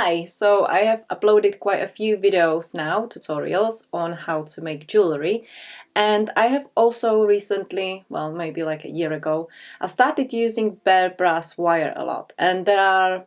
Hi! So I have uploaded quite a few videos now, tutorials on how to make jewelry, and I have also recently, well maybe like a year ago, I started using bare brass wire a lot, and there are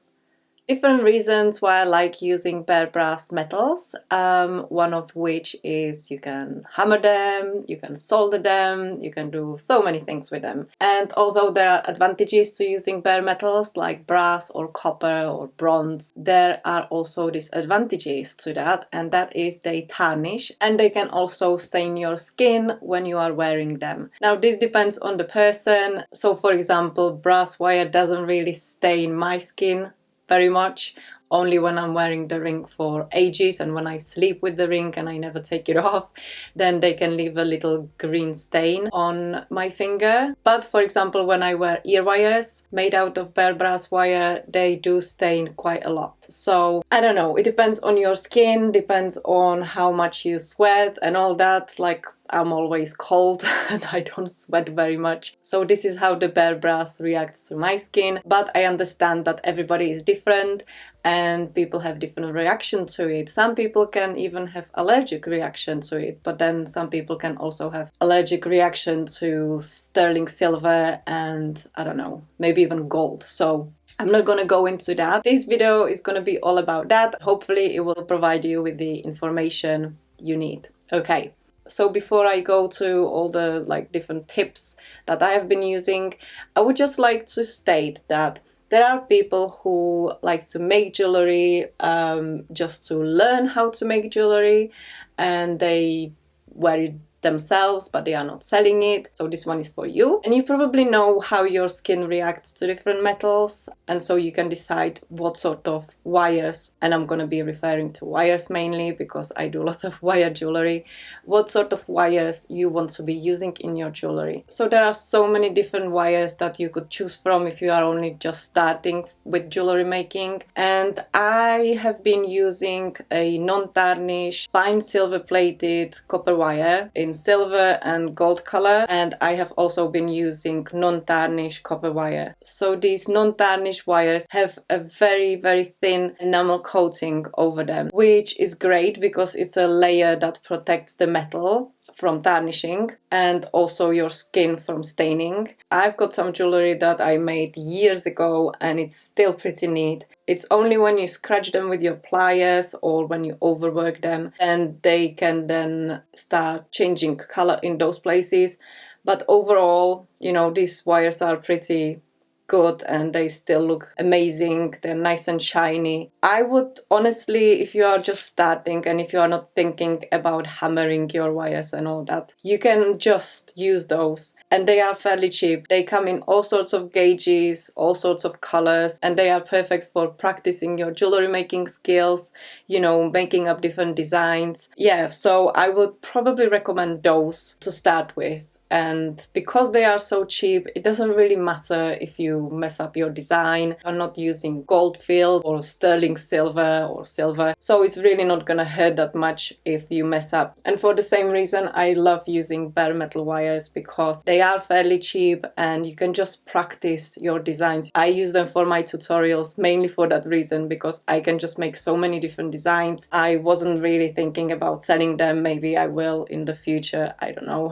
different reasons why I like using bare brass metals, one of which is you can hammer them, you can solder them, you can do so many things with them. And although there are advantages to using bare metals like brass or copper or bronze, there are also disadvantages to that, and that is they tarnish and they can also stain your skin when you are wearing them. Now this depends on the person, so for example brass wire doesn't really stain my skin very much, only when I'm wearing the ring for ages and when I sleep with the ring and I never take it off, then they can leave a little green stain on my finger. But for example when I wear ear wires made out of bare brass wire, they do stain quite a lot. So I don't know, it depends on your skin, depends on how much you sweat and all that. Like I'm always cold and I don't sweat very much. So this is how the bare brass reacts to my skin. But I understand that everybody is different and people have different reaction to it. Some people can even have allergic reaction to it, but then some people can also have allergic reaction to sterling silver and I don't know, maybe even gold. So I'm not gonna go into that. This video is gonna be all about that. Hopefully it will provide you with the information you need. Okay. So before I go to all the different tips that I have been using, I would just like to state that there are people who like to make jewelry just to learn how to make jewelry, and they wear it themselves but they are not selling it. So this one is for you, and you probably know how your skin reacts to different metals, and so you can decide what sort of wires, and I'm going to be referring to wires mainly because I do lots of wire jewelry, what sort of wires you want to be using in your jewelry. So there are so many different wires that you could choose from if you are only just starting with jewelry making, and I have been using a non-tarnished fine silver plated copper wire in silver and gold color, and I have also been using non-tarnished copper wire. So these non-tarnished wires have a very thin enamel coating over them, which is great because it's a layer that protects the metal from tarnishing and also your skin from staining. I've got some jewelry that I made years ago and it's still pretty neat. It's only when you scratch them with your pliers or when you overwork them and they can then start changing color in those places. But overall, you know, these wires are pretty good and they still look amazing. They're nice and shiny. I would honestly, if you are just starting and if you are not thinking about hammering your wires and all that, you can just use those, and they are fairly cheap. They come in all sorts of gauges, all sorts of colors, and they are perfect for practicing your jewelry making skills, you know, making up different designs. Yeah, so I would probably recommend those to start with. And because they are so cheap, it doesn't really matter if you mess up your design. You're not using gold filled or sterling silver or silver, so it's really not gonna hurt that much if you mess up. And for the same reason, I love using bare metal wires because they are fairly cheap and you can just practice your designs. I use them for my tutorials mainly for that reason, because I can just make so many different designs. I wasn't really thinking about selling them. Maybe I will in the future, I don't know.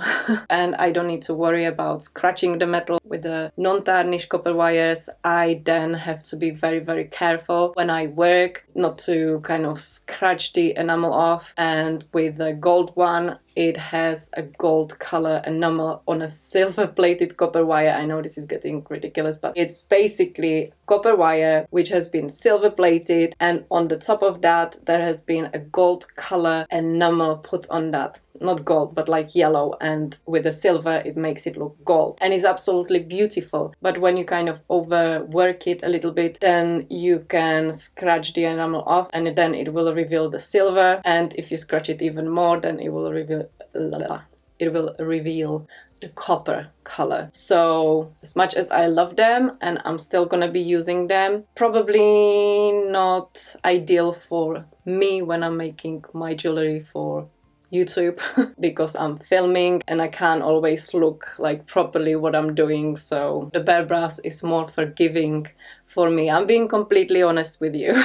And I don't need to worry about scratching the metal with the non-tarnished copper wires. I then have to be very careful when I work not to kind of scratch the enamel off. And with the gold one, it has a gold color enamel on a silver plated copper wire. I know this is getting ridiculous, but it's basically copper wire which has been silver plated, and on the top of that there has been a gold color enamel put on that. Not gold, but like yellow, and with the silver it makes it look gold, and it's absolutely beautiful. But when you kind of overwork it a little bit, then you can scratch the enamel off and then it will reveal the silver, and if you scratch it even more then it will reveal the copper color. So as much as I love them and I'm still gonna be using them, probably not ideal for me when I'm making my jewelry for YouTube because I'm filming and I can't always look like properly what I'm doing, so the bare brass is more forgiving for me. I'm being completely honest with you.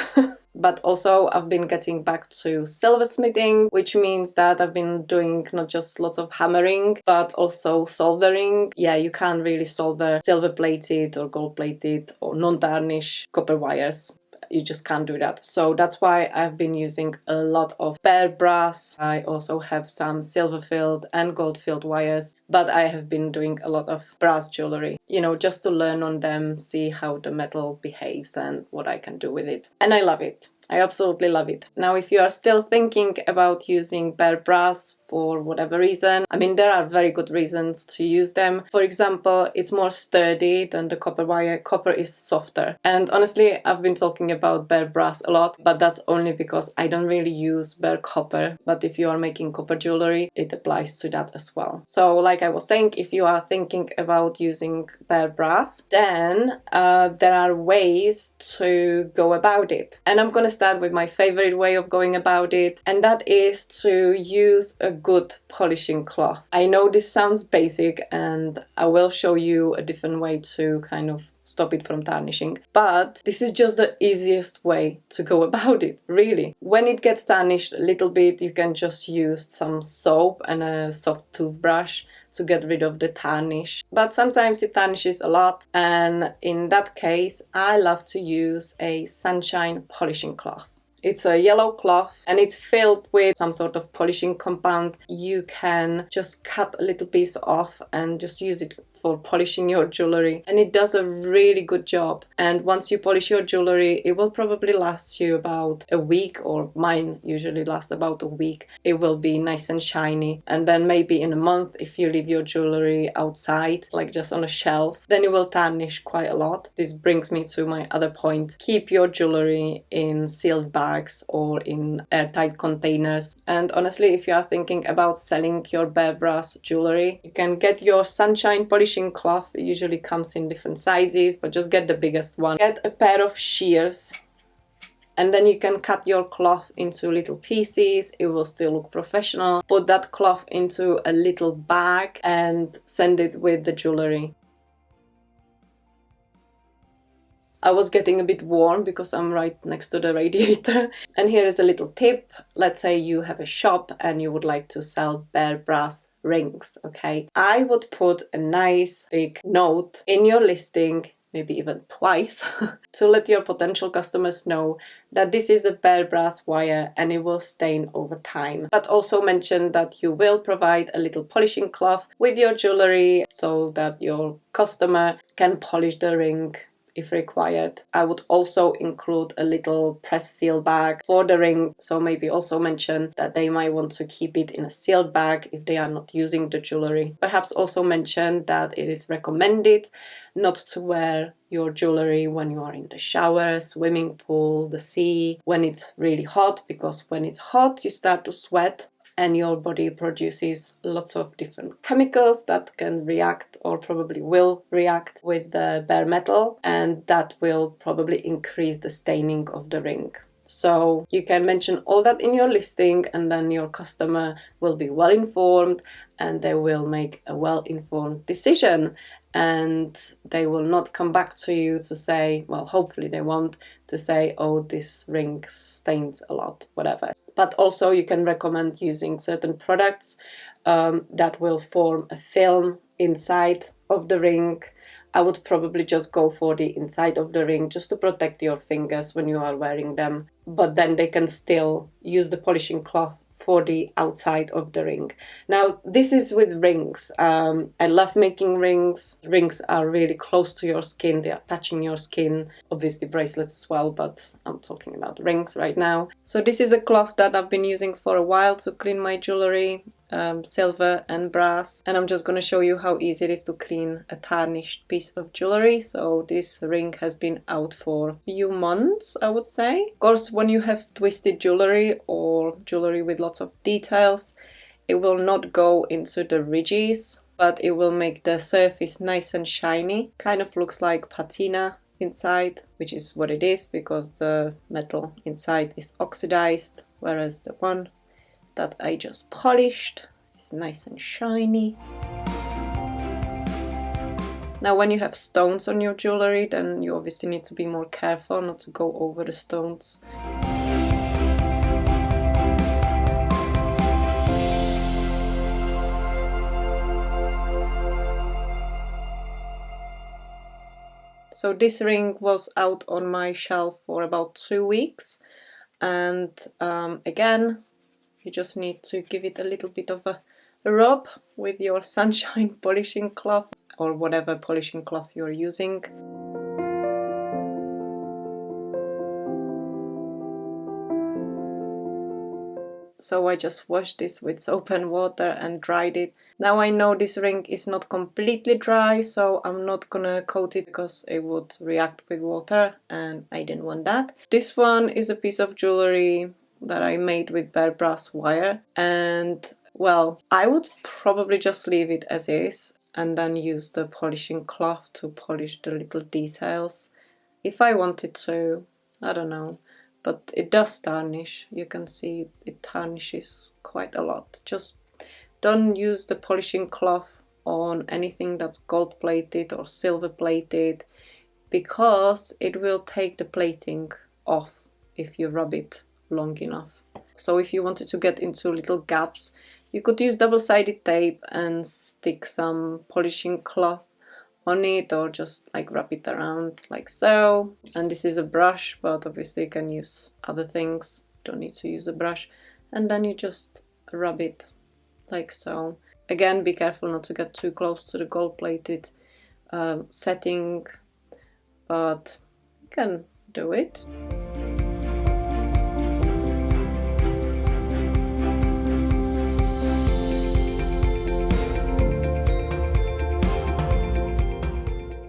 But also I've been getting back to silversmithing, which means that I've been doing not just lots of hammering, but also soldering. Yeah, you can't really solder silver-plated or gold-plated or non-tarnish copper wires. You just can't do that. So that's why I've been using a lot of bare brass. I also have some silver filled and gold filled wires, but I have been doing a lot of brass jewelry, you know, just to learn on them, see how the metal behaves and what I can do with it. And I love it. I absolutely love it. Now, if you are still thinking about using bare brass for whatever reason, I mean, there are very good reasons to use them. For example, it's more sturdy than the copper wire. Copper is softer. And honestly, I've been talking about bare brass a lot, but that's only because I don't really use bare copper. But if you are making copper jewelry, it applies to that as well. So like I was saying, if you are thinking about using bare brass, then there are ways to go about it. And I'm gonna start with my favorite way of going about it, and that is to use a good polishing cloth. I know this sounds basic, and I will show you a different way to kind of stop it from tarnishing, but this is just the easiest way to go about it, really. When it gets tarnished a little bit, you can just use some soap and a soft toothbrush to get rid of the tarnish, but sometimes it tarnishes a lot, and in that case I love to use a sunshine polishing cloth. It's a yellow cloth and it's filled with some sort of polishing compound. You can just cut a little piece off and just use it for polishing your jewelry, and it does a really good job. And once you polish your jewelry, it will probably last you about a week, or mine usually lasts about a week. It will be nice and shiny, and then maybe in a month, if you leave your jewelry outside, like just on a shelf, then it will tarnish quite a lot. This brings me to my other point: keep your jewelry in sealed bags or in airtight containers. And honestly, if you are thinking about selling your bare brass jewelry, you can get your sunshine polishing cloth. It usually comes in different sizes, but just get the biggest one. Get a pair of shears, and then you can cut your cloth into little pieces. It will still look professional. Put that cloth into a little bag and send it with the jewelry. I was getting a bit warm because I'm right next to the radiator. And here is a little tip. Let's say you have a shop and you would like to sell bare brass rings, okay? I would put a nice big note in your listing, maybe even twice, to let your potential customers know that this is a bare brass wire and it will stain over time. But also mention that you will provide a little polishing cloth with your jewelry so that your customer can polish the ring if required. I would also include a little press seal bag for the ring, so maybe also mention that they might want to keep it in a sealed bag if they are not using the jewelry. Perhaps also mention that it is recommended not to wear your jewelry when you are in the shower, swimming pool, the sea, when it's really hot, because when it's hot you start to sweat and your body produces lots of different chemicals that can react, or probably will react, with the bare metal, and that will probably increase the staining of the ring. So you can mention all that in your listing, and then your customer will be well informed and they will make a well informed decision, and they will not come back to you to say, well, hopefully they won't, to say, oh, this ring stains a lot, whatever. But also you can recommend using certain products that will form a film inside of the ring. I would probably just go for the inside of the ring just to protect your fingers when you are wearing them, but then they can still use the polishing cloth for the outside of the ring. Now, this is with rings. I love making rings. Rings are really close to your skin. They are touching your skin. Obviously bracelets as well, but I'm talking about rings right now. So this is a cloth that I've been using for a while to clean my jewelry, silver and brass. And I'm just going to show you how easy it is to clean a tarnished piece of jewelry. So this ring has been out for a few months, I would say. Of course, when you have twisted jewelry or jewelry with lots of details, it will not go into the ridges, but it will make the surface nice and shiny. Kind of looks like patina inside, which is what it is because the metal inside is oxidized, whereas the one that I just polished is nice and shiny. Now, when you have stones on your jewelry, then you obviously need to be more careful not to go over the stones. So this ring was out on my shelf for about 2 weeks, and again, you just need to give it a little bit of a rub with your sunshine polishing cloth or whatever polishing cloth you're using. So I just washed this with soap and water and dried it. Now I know this ring is not completely dry, so I'm not gonna coat it because it would react with water and I didn't want that. This one is a piece of jewelry that I made with bare brass wire, and well, I would probably just leave it as is and then use the polishing cloth to polish the little details if I wanted to. I don't know. But it does tarnish. You can see it tarnishes quite a lot. Just don't use the polishing cloth on anything that's gold plated or silver plated, because it will take the plating off if you rub it long enough. So if you wanted to get into little gaps, you could use double-sided tape and stick some polishing cloth on it, or just like wrap it around like so. And this is a brush, but obviously you can use other things, don't need to use a brush, and then you just rub it like so. Again, be careful not to get too close to the gold plated setting, but you can do it.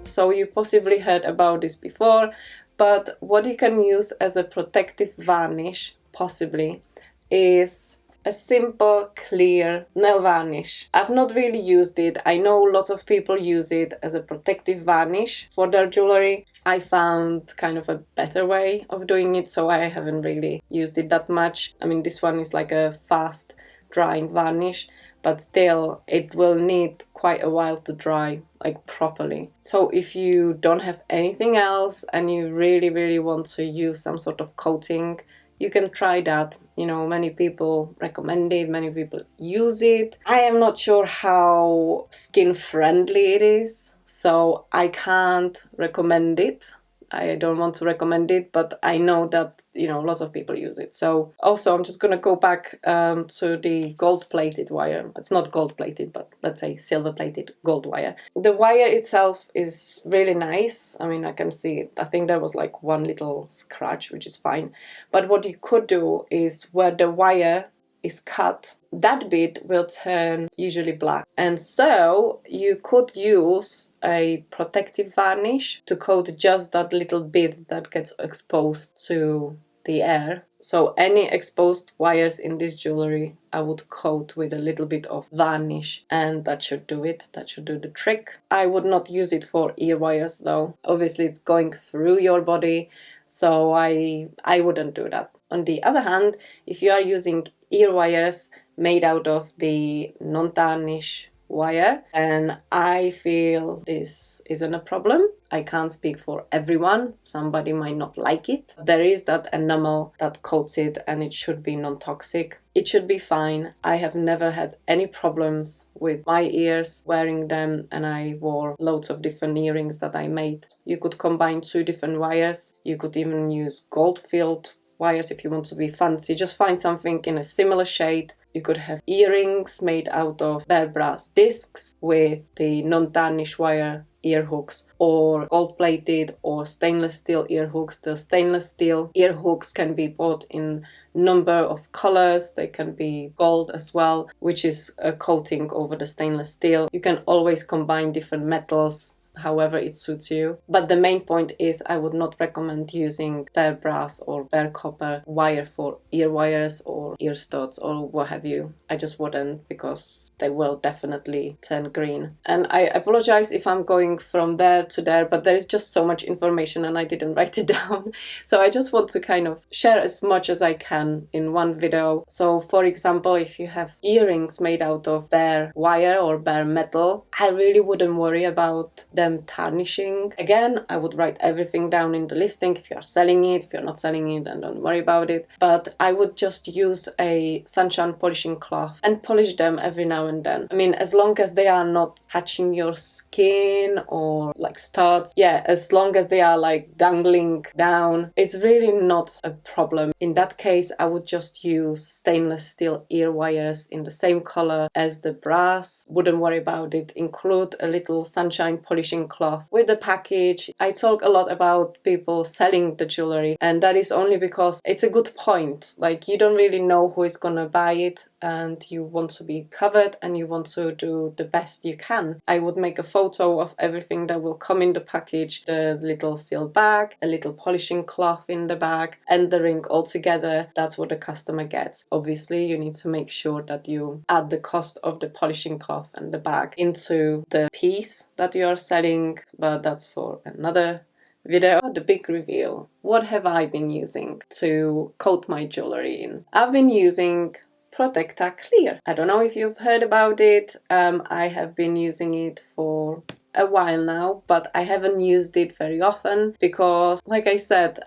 So you possibly heard about this before, but what you can use as a protective varnish, possibly, is a simple clear nail varnish. I've not really used it. I know lots of people use it as a protective varnish for their jewelry. I found kind of a better way of doing it, so I haven't really used it that much. I mean, this one is like a fast drying varnish, but still it will need quite a while to dry, like properly. So if you don't have anything else and you really want to use some sort of coating, you can try that. You know, many people recommend it, many people use it. I am not sure how skin friendly it is, so I can't recommend it. I don't want to recommend it, but I know that, you know, lots of people use it. So also I'm just going to go back to the gold-plated wire. It's not gold-plated, but let's say silver-plated gold wire. The wire itself is really nice. I mean, I can see it. I think there was like one little scratch, which is fine. But what you could do is where the wire is cut, that bit will turn usually black, and so you could use a protective varnish to coat just that little bit that gets exposed to the air. So any exposed wires in this jewelry I would coat with a little bit of varnish, and that should do it. That should do the trick. I would not use it for ear wires though. Obviously it's going through your body, so I wouldn't do that. On the other hand, if you are using ear wires made out of the non-tarnish wire, and I feel this isn't a problem. I can't speak for everyone. Somebody might not like it. There is that enamel that coats it, and it should be non-toxic. It should be fine. I have never had any problems with my ears wearing them, and I wore loads of different earrings that I made. You could combine 2 different wires. You could even use gold-filled wires if you want to be fancy. Just find something in a similar shade. You could have earrings made out of bare brass discs with the non-tarnish wire ear hooks, or gold-plated or stainless steel ear hooks. The stainless steel ear hooks can be bought in number of colors. They can be gold as well, which is a coating over the stainless steel. You can always combine different metals however it suits you. But the main point is I would not recommend using bare brass or bare copper wire for ear wires or ear studs or what have you. I just wouldn't, because they will definitely turn green. And I apologize if I'm going from there to there, but there is just so much information and I didn't write it down. So I just want to kind of share as much as I can in one video. So for example, if you have earrings made out of bare wire or bare metal, I really wouldn't worry about them tarnishing. Again, I would write everything down in the listing if you are selling it. If you're not selling it, then don't worry about it. But I would just use a sunshine polishing cloth and polish them every now and then. I mean, as long as they are not touching your skin or like studs, yeah, as long as they are like dangling down, it's really not a problem. In that case, I would just use stainless steel ear wires in the same color as the brass. Wouldn't worry about it. Include a little sunshine polishing cloth with the package. I talk a lot about people selling the jewelry, and that is only because it's a good point. Like, you don't really know who is gonna buy it, and you want to be covered and you want to do the best you can. I would make a photo of everything that will come in the package, the little sealed bag, a little polishing cloth in the bag, and the ring all together. That's what the customer gets. Obviously, you need to make sure that you add the cost of the polishing cloth and the bag into the piece that you are selling, but that's for another video. The big reveal. What have I been using to coat my jewelry in? I've been using ProtectaClear. I don't know if you've heard about it. I have been using it for a while now, but I haven't used it very often because, like I said,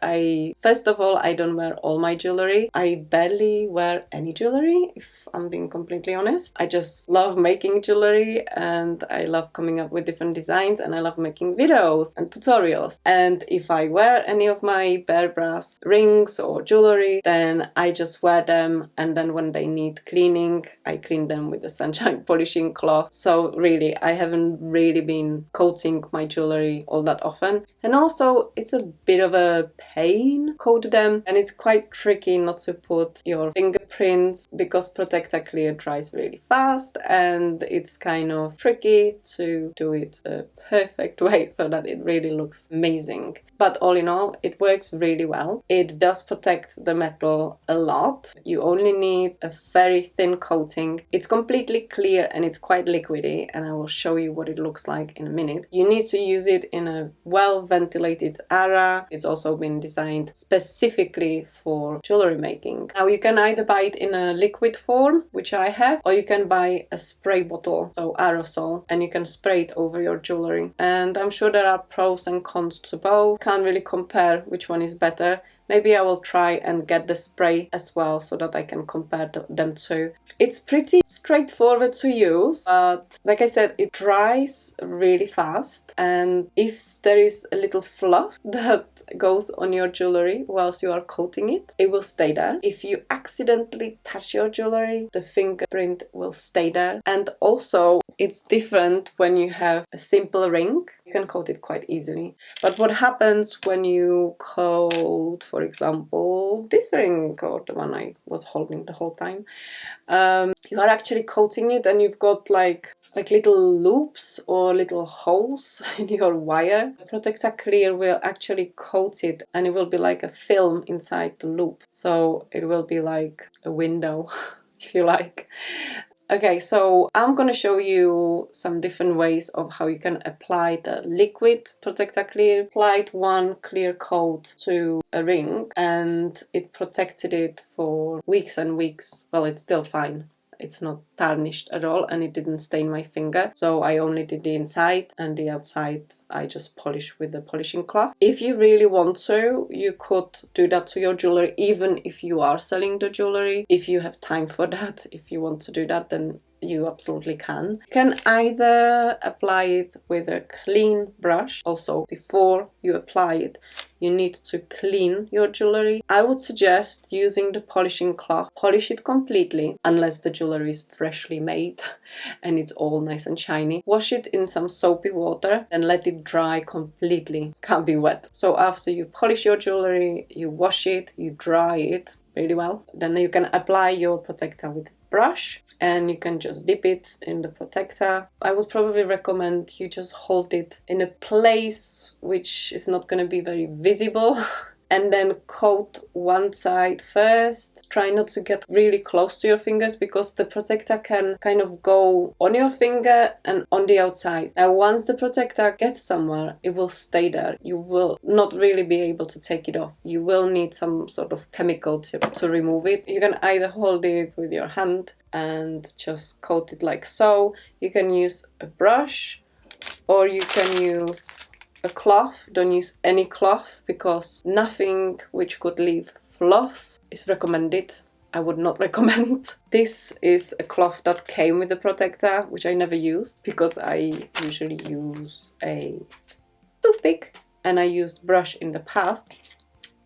first of all, I don't wear all my jewelry. I barely wear any jewelry, if I'm being completely honest. I just love making jewelry, and I love coming up with different designs, and I love making videos and tutorials. And if I wear any of my bare brass rings or jewelry, then I just wear them, and then when they need cleaning, I clean them with a sunshine polishing cloth. So really, I haven't really been coating my jewelry all that often. And also, it's a bit of a pain coat them, and it's quite tricky not to put your fingerprints because ProtectaClear dries really fast, and it's kind of tricky to do it a perfect way so that it really looks amazing. But all in all, it works really well. It does protect the metal a lot. You only need a very thin coating. It's completely clear and it's quite liquidy, and I will show you what it looks like in a minute. You need to use it in a well-ventilated area. It's also been designed specifically for jewelry making. Now, you can either buy it in a liquid form, which I have, or you can buy a spray bottle, so aerosol, and you can spray it over your jewelry. And I'm sure there are pros and cons to both. Can't really compare which one is better. Maybe I will try and get the spray as well so that I can compare them two. It's pretty straightforward to use, but like I said, it dries really fast, and if there is a little fluff that goes on your jewelry whilst you are coating it, it will stay there. If you accidentally touch your jewelry, the fingerprint will stay there. And also, it's different when you have a simple ring. You can coat it quite easily. But what happens when you coat, for example, this ring, or the one I was holding the whole time, you are actually coating it, and you've got like little loops or little holes in your wire. The ProtectaClear will actually coat it, and it will be like a film inside the loop. So it will be like a window, if you like. Okay, so I'm going to show you some different ways of how you can apply the liquid ProtectaClear. Applied one clear coat to a ring, and it protected it for weeks and weeks. Well, it's still fine. It's not tarnished at all, and it didn't stain my finger. So I only did the inside, and the outside I just polish with the polishing cloth. If you really want to, you could do that to your jewelry, even if you are selling the jewelry. If you have time for that, if you want to do that, then you absolutely can. You can either apply it with a clean brush. Also, before you apply it, you need to clean your jewelry. I would suggest using the polishing cloth. Polish it completely, unless the jewelry is freshly made and it's all nice and shiny. Wash it in some soapy water and let it dry completely. Can't be wet. So after you polish your jewelry, you wash it, you dry it really well. Then you can apply your protector with brush, and you can just dip it in the protector. I would probably recommend you just hold it in a place which is not going to be very visible and then coat one side first. Try not to get really close to your fingers because the protector can kind of go on your finger and on the outside. Now, once the protector gets somewhere, it will stay there. You will not really be able to take it off. You will need some sort of chemical to remove it. You can either hold it with your hand and just coat it like so. You can use a brush, or you can use a cloth. Don't use any cloth because nothing which could leave fluffs is recommended. I would not recommend. This is a cloth that came with the protector, which I never used because I usually use a toothpick and I used brush in the past.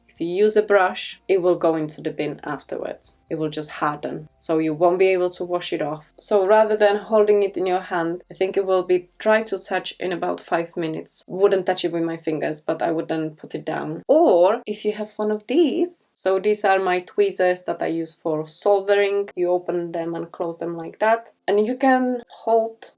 If you use a brush, it will go into the bin afterwards. It will just harden, so you won't be able to wash it off. So rather than holding it in your hand, I think it will be dry to touch in about 5 minutes. Wouldn't touch it with my fingers, but I would then put it down. Or if you have one of these, so these are my tweezers that I use for soldering. You open them and close them like that, and you can hold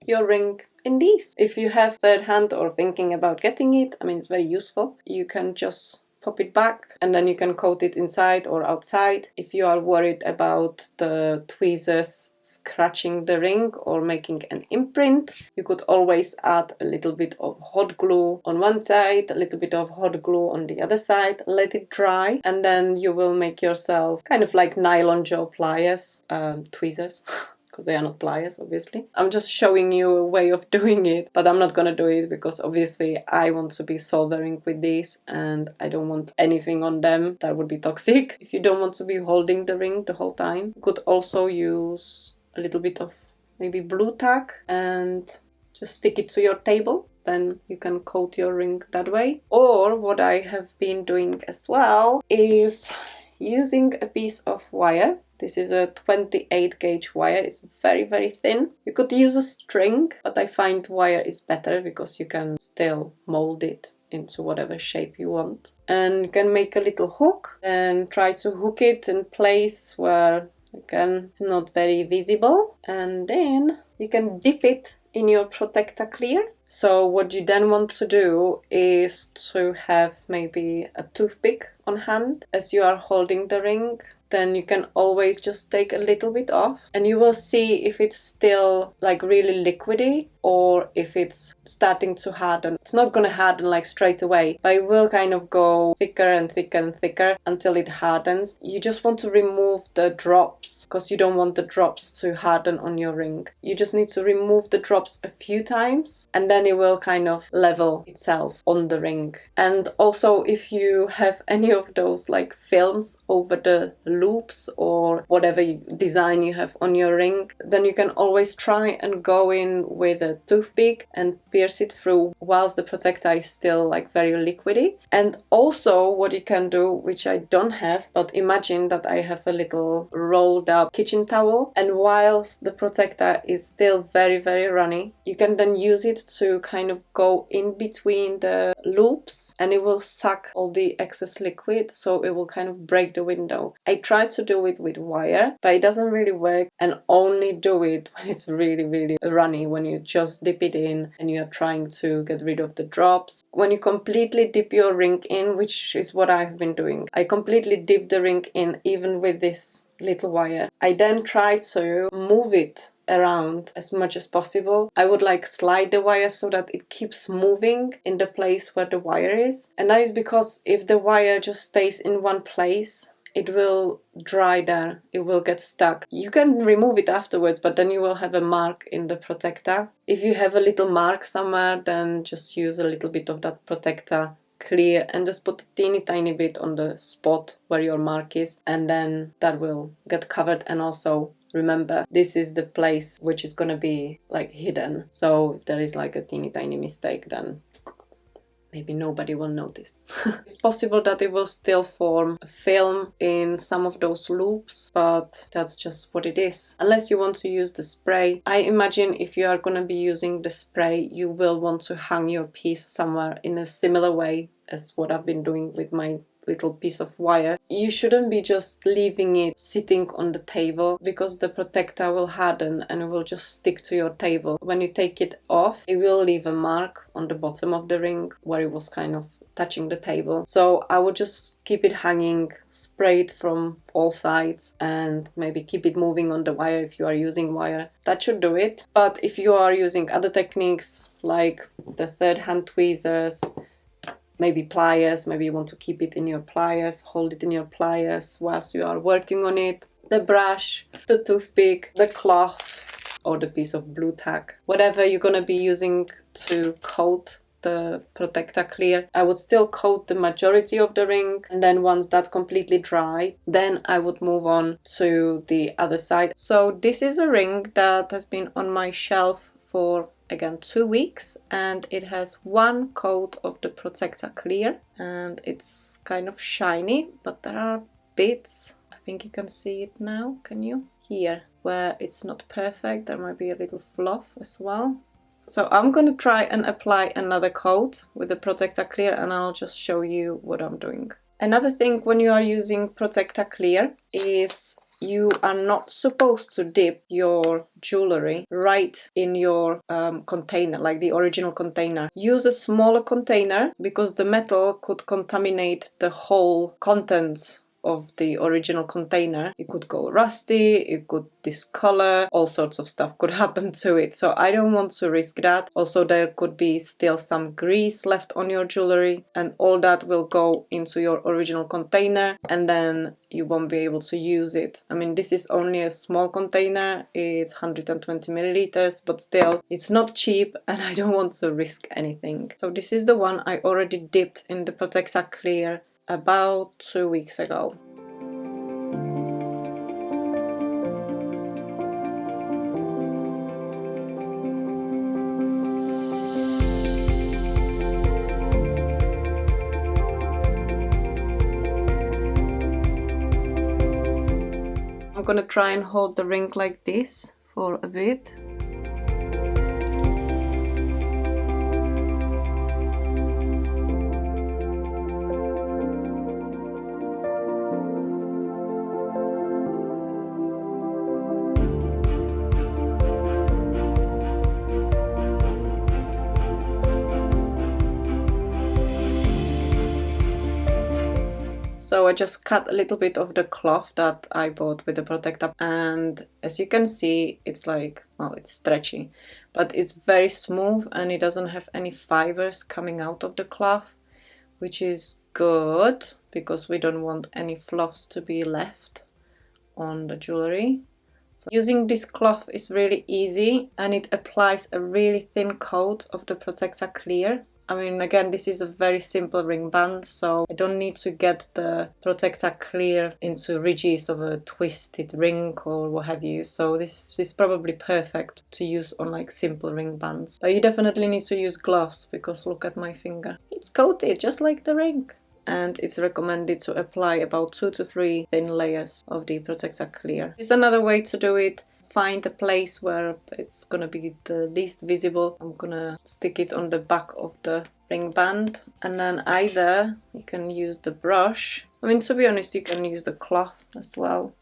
your ring in these. If you have third hand or thinking about getting it, I mean, it's very useful. You can just pop it back and then you can coat it inside or outside. If you are worried about the tweezers scratching the ring or making an imprint, you could always add a little bit of hot glue on one side, a little bit of hot glue on the other side, let it dry, and then you will make yourself kind of like nylon jaw pliers, tweezers. Because they are not pliers, obviously. I'm just showing you a way of doing it, but I'm not gonna do it because obviously I want to be soldering with these and I don't want anything on them that would be toxic. If you don't want to be holding the ring the whole time, you could also use a little bit of maybe blue tack and just stick it to your table. Then you can coat your ring that way. Or what I have been doing as well is using a piece of wire. This is a 28 gauge wire. It's very, very thin. You could use a string, but I find wire is better because you can still mold it into whatever shape you want. And you can make a little hook and try to hook it in place where, again, it's not very visible. And then you can dip it in your ProtectaClear. So what you then want to do is to have maybe a toothpick on hand as you are holding the ring. Then you can always just take a little bit off and you will see if it's still like really liquidy or if it's starting to harden. It's not going to harden like straight away, but it will kind of go thicker and thicker and thicker until it hardens. You just want to remove the drops because you don't want the drops to harden on your ring. You just need to remove the drops a few times and then it will kind of level itself on the ring. And also if you have any of those like films over the loops or whatever design you have on your ring, then you can always try and go in with a toothpick and pierce it through whilst the protector is still like very liquidy. And also what you can do, which I don't have, but imagine that I have a little rolled up kitchen towel, and whilst the protector is still very, very runny, you can then use it to kind of go in between the loops and it will suck all the excess liquid, so it will kind of break the window. I tried to do it with wire, but it doesn't really work, and only do it when it's really, really runny, when you just dip it in and you're trying to get rid of the drops. When you completely dip your ring in, which is what I've been doing, I completely dip the ring in even with this little wire. I then try to move it around as much as possible. I would like slide the wire so that it keeps moving in the place where the wire is. And that is because if the wire just stays in one place, it will dry there, it will get stuck. You can remove it afterwards, but then you will have a mark in the protector. If you have a little mark somewhere, then just use a little bit of that ProtectaClear and just put a teeny tiny bit on the spot where your mark is, and then that will get covered. And also remember, this is the place which is gonna be like hidden, so if there is like a teeny tiny mistake, then maybe nobody will notice. It's possible that it will still form a film in some of those loops, but that's just what it is. Unless you want to use the spray. I imagine if you are going to be using the spray, you will want to hang your piece somewhere in a similar way as what I've been doing with my little piece of wire. You shouldn't be just leaving it sitting on the table because the protector will harden and it will just stick to your table. When you take it off, it will leave a mark on the bottom of the ring where it was kind of touching the table. So I would just keep it hanging, spray it from all sides, and maybe keep it moving on the wire if you are using wire. That should do it. But if you are using other techniques like the third hand tweezers, maybe pliers, maybe you want to keep it in your pliers, hold it in your pliers whilst you are working on it, the brush, the toothpick, the cloth, or the piece of blue tack. Whatever you're gonna be using to coat the ProtectaClear, I would still coat the majority of the ring, and then once that's completely dry, then I would move on to the other side. So this is a ring that has been on my shelf for again 2 weeks, and it has one coat of the ProtectaClear, and it's kind of shiny, but there are bits, I think you can see it now, can you? Here, where it's not perfect, there might be a little fluff as well. So I'm gonna try and apply another coat with the ProtectaClear, and I'll just show you what I'm doing. Another thing when you are using ProtectaClear is you are not supposed to dip your jewelry right in your container, like the original container. Use a smaller container because the metal could contaminate the whole contents of the original container. It could go rusty, it could discolor, all sorts of stuff could happen to it. So I don't want to risk that. Also, there could be still some grease left on your jewelry, and all that will go into your original container, and then you won't be able to use it. I mean, this is only a small container, it's 120 milliliters, but still, it's not cheap, and I don't want to risk anything. So this is the one I already dipped in the ProtectaClear about 2 weeks ago. I'm gonna try and hold the ring like this for a bit. So I just cut a little bit of the cloth that I bought with the Protecta, and as you can see, it's like, well, it's stretchy, but it's very smooth and it doesn't have any fibers coming out of the cloth, which is good because we don't want any fluffs to be left on the jewelry. So using this cloth is really easy, and it applies a really thin coat of the ProtectaClear. I mean, again, this is a very simple ring band, so I don't need to get the ProtectaClear into ridges of a twisted ring or what have you. So this is probably perfect to use on like simple ring bands. But you definitely need to use gloves because look at my finger. It's coated just like the ring. And it's recommended to apply about 2 to 3 thin layers of the ProtectaClear. This is another way to do it. Find a place where it's gonna be the least visible. I'm gonna stick it on the back of the ring band, and then either you can use the brush. I mean, to be honest, you can use the cloth as well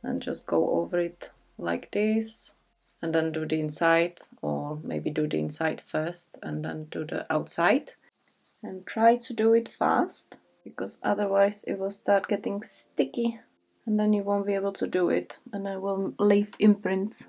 and just go over it like this, and then do the inside, or maybe do the inside first and then do the outside. And try to do it fast, because otherwise it will start getting sticky and then you won't be able to do it, and it will leave imprints.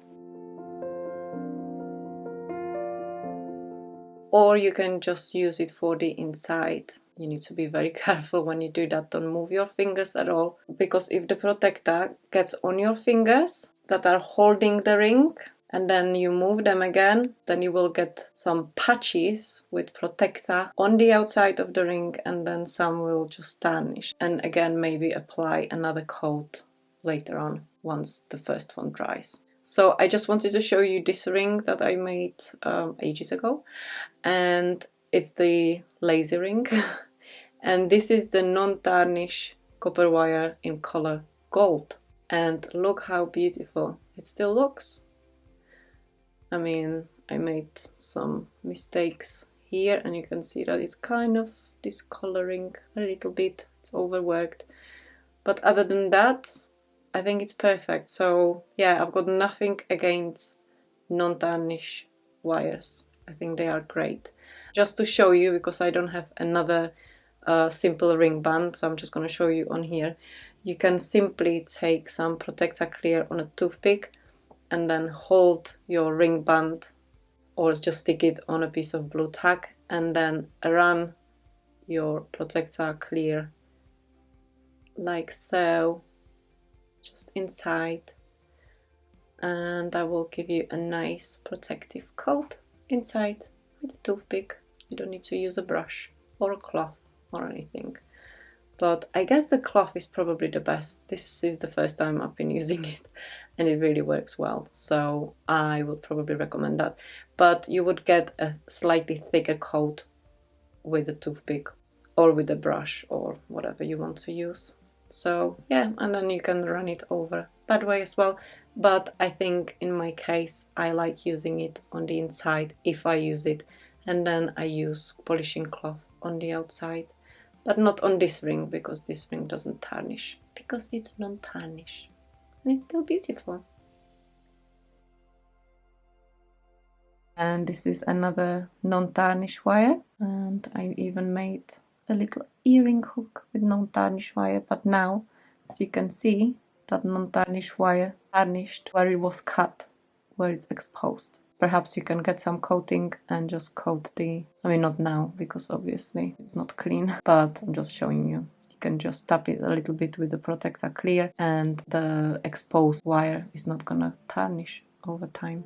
Or you can just use it for the inside. You need to be very careful when you do that. Don't move your fingers at all, because if the Protecta gets on your fingers that are holding the ring, and then you move them again, then you will get some patches with Protecta on the outside of the ring, and then some will just tarnish. And again, maybe apply another coat later on once the first one dries. So I just wanted to show you this ring that I made ages ago, and it's the lazy ring. And this is the non-tarnish copper wire in color gold. And look how beautiful it still looks. I mean, I made some mistakes here, and you can see that it's kind of discoloring a little bit. It's overworked. But other than that, I think it's perfect. So yeah, I've got nothing against non-tarnish wires. I think they are great. Just to show you, because I don't have another simple ring band, so I'm just going to show you on here. You can simply take some ProtectaClear on a toothpick and then hold your ring band, or just stick it on a piece of blue tack, and then run your ProtectaClear like so, just inside, and I will give you a nice protective coat inside with a toothpick. You don't need to use a brush or a cloth or anything. But I guess the cloth is probably the best. This is the first time I've been using it and it really works well. So I would probably recommend that. But you would get a slightly thicker coat with a toothpick or with a brush or whatever you want to use. So yeah, and then you can run it over that way as well. But I think in my case, I like using it on the inside if I use it. And then I use polishing cloth on the outside. But not on this ring, because this ring doesn't tarnish, because it's non-tarnish and it's still beautiful. And this is another non-tarnish wire, and I even made a little earring hook with non-tarnish wire. But now, as you can see, that non-tarnish wire tarnished where it was cut, where it's exposed. Perhaps you can get some coating and just coat the, I mean not now because obviously it's not clean, but I'm just showing you. You can just tap it a little bit with the ProtectaClear and the exposed wire is not gonna tarnish over time.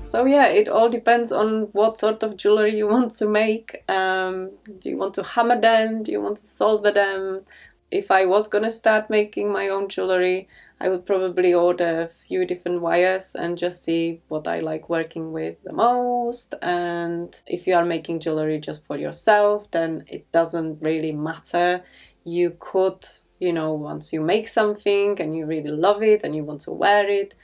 So yeah, it all depends on what sort of jewelry you want to make. Do you want to hammer them? Do you want to solder them? If I was gonna start making my own jewelry, I would probably order a few different wires and just see what I like working with the most. And if you are making jewelry just for yourself, then it doesn't really matter. You could, you know, once you make something and you really love it and you want to wear it,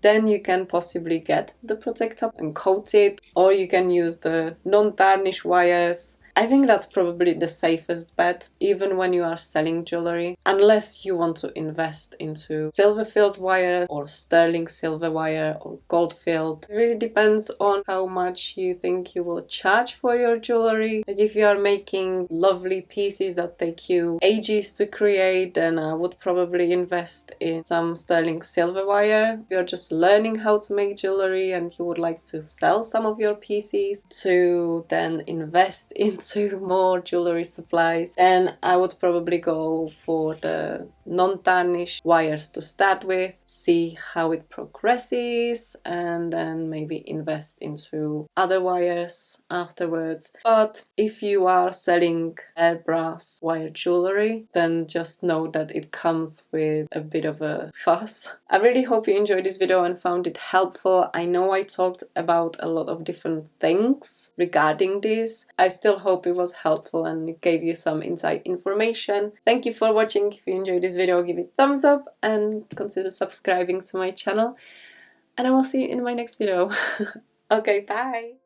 then you can possibly get the protector and coat it, or you can use the non-tarnish wires. I think that's probably the safest bet, even when you are selling jewelry, unless you want to invest into silver-filled wire or sterling silver wire or gold-filled. It really depends on how much you think you will charge for your jewelry. Like if you are making lovely pieces that take you ages to create, then I would probably invest in some sterling silver wire. If you're just learning how to make jewelry and you would like to sell some of your pieces to then invest into more jewelry supplies, then I would probably go for the non-tarnished wires to start with, see how it progresses, and then maybe invest into other wires afterwards. But if you are selling brass wire jewelry, then just know that it comes with a bit of a fuss. I really hope you enjoyed this video and found it helpful. I know I talked about a lot of different things regarding this. I still hope it was helpful and it gave you some inside information. Thank you for watching. If you enjoyed this video, give it a thumbs up and consider subscribing to my channel. And I will see you in my next video. Okay, bye!